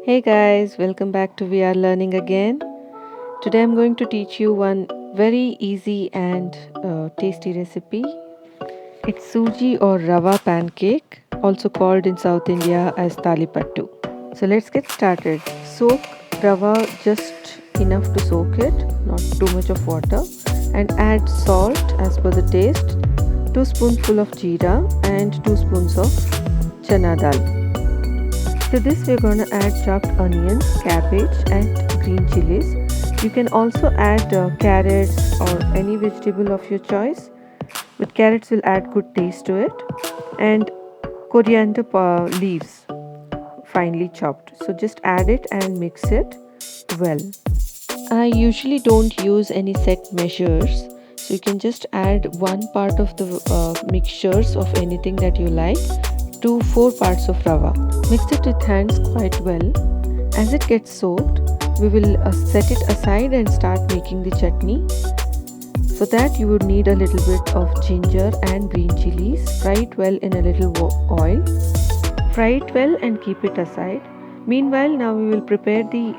Hey guys, welcome back to We Are Learning again. Today I'm going to teach you one very easy and tasty recipe. It's Sooji or Rava pancake, also called in South India as Thalipattu. So let's get started. Soak Rava just enough to soak it, not too much of water, and add salt as per the taste, 2 spoonful of jeera and 2 spoons of chana dal. To this we're going to add chopped onions, cabbage and green chilies. You can also add carrots or any vegetable of your choice, but carrots will add good taste to it, and coriander leaves finely chopped. So just add it and mix it well. I usually don't use any set measures, so you can just add one part of the mixtures of anything that you like to 4 parts of rava. Mix it with hands quite well. As it gets soaked, we will set it aside and start making the chutney. For that you would need a little bit of ginger and green chilies. Fry it well in a little oil. Fry it well and keep it aside. Meanwhile, now we will prepare the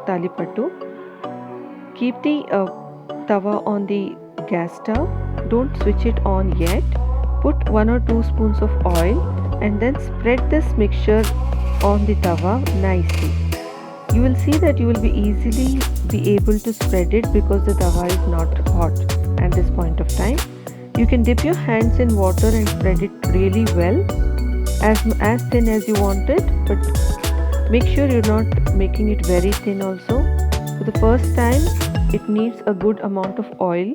Thalipattu. Keep the tawa on the gas stove. Don't switch it on yet. Put 1 or 2 spoons of oil and then spread this mixture on the tawa nicely. You will see that you will easily be able to spread it because the tawa is not hot at this point of time. You can dip your hands in water and spread it really well, as thin as you want it, but make sure you're not making it very thin also. For the first time, it needs a good amount of oil.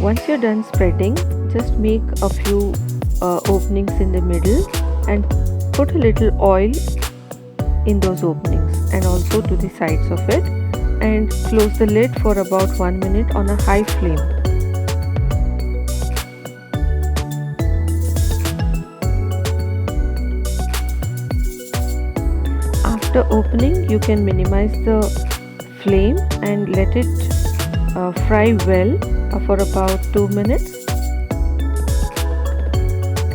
Once you're done spreading, just make a few openings in the middle and put a little oil in those openings and also to the sides of it, and close the lid for about 1 minute on a high flame. After opening, you can minimize the flame and let it fry well for about 2 minutes,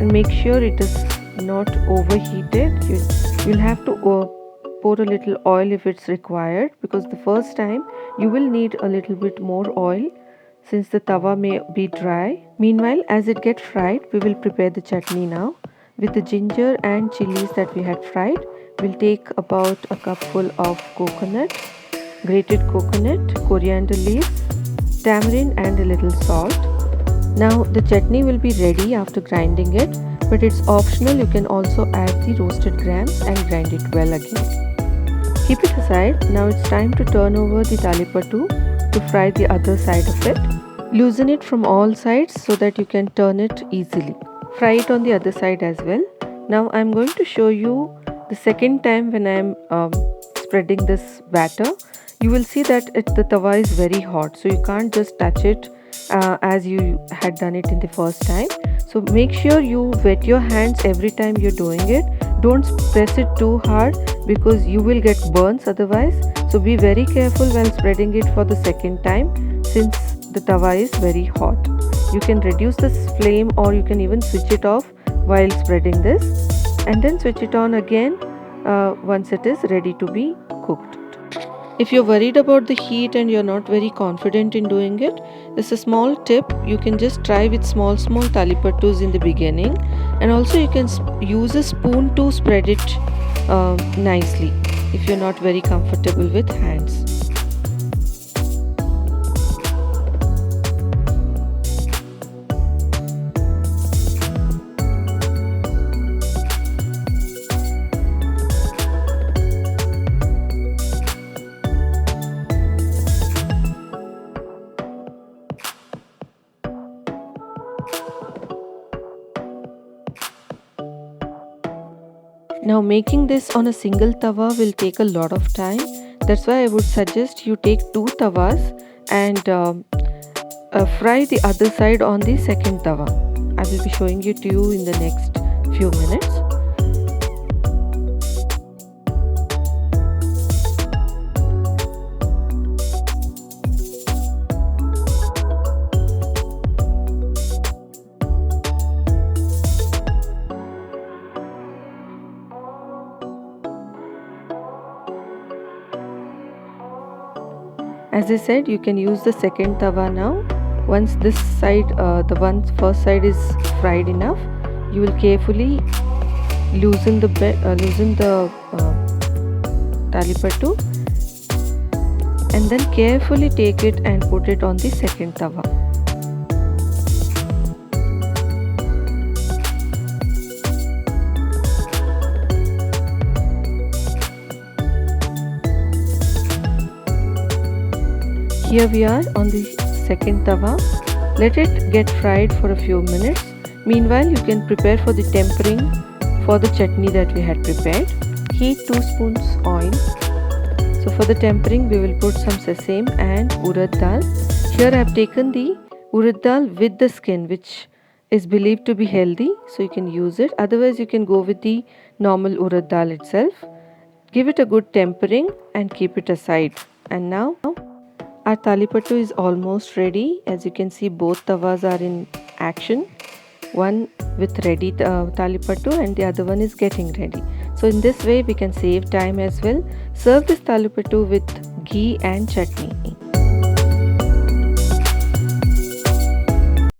and make sure it is not overheated. You'll have to pour a little oil if it's required, because the first time you will need a little bit more oil since the tawa may be dry. Meanwhile, as it gets fried, we will prepare the chutney now. With the ginger and chilies that we had fried, we'll take about a cupful of coconut, grated coconut, coriander leaves, tamarind and a little salt. Now the chutney will be ready after grinding it, but it's optional. You can also add the roasted grams and grind it well again. Keep it aside. Now it's time to turn over the Thalipattu to fry the other side of it. Loosen it from all sides so that you can turn it easily. Fry it on the other side as well. Now I'm going to show you the second time when I'm spreading this batter. You will see that the tawa is very hot, so you can't just touch it as you had done it in the first time. So make sure you wet your hands every time you're doing it. Don't press it too hard because you will get burns otherwise. So be very careful while spreading it for the second time, since the tawa is very hot. You can reduce the flame or you can even switch it off while spreading this, and then switch it on again once it is ready to be cooked. If you're worried about the heat and you're not very confident in doing it, there's a small tip. You can just try with small Thalipattus in the beginning, and also you can use a spoon to spread it nicely if you're not very comfortable with hands. Now making this on a single tawa will take a lot of time. That's why I would suggest you take 2 tawas and fry the other side on the second tawa. I will be showing it to you in the next few minutes. As I said, you can use the second tawa now. Once this side, first side is fried enough, you will carefully loosen the Thalipattu and then carefully take it and put it on the second tawa. Here we are on the second tawa. Let it get fried for a few minutes. Meanwhile, you can prepare for the tempering for the chutney that we had prepared. Heat 2 spoons oil. So for the tempering, we will put some sesame and urad dal. Here I have taken the urad dal with the skin, which is believed to be healthy, so you can use it. Otherwise, you can go with the normal urad dal itself. Give it a good tempering and keep it aside. And now our Thalipattu is almost ready. As you can see, both tawas are in action. One with ready Thalipattu and the other one is getting ready. So in this way we can save time as well. Serve this Thalipattu with ghee and chutney.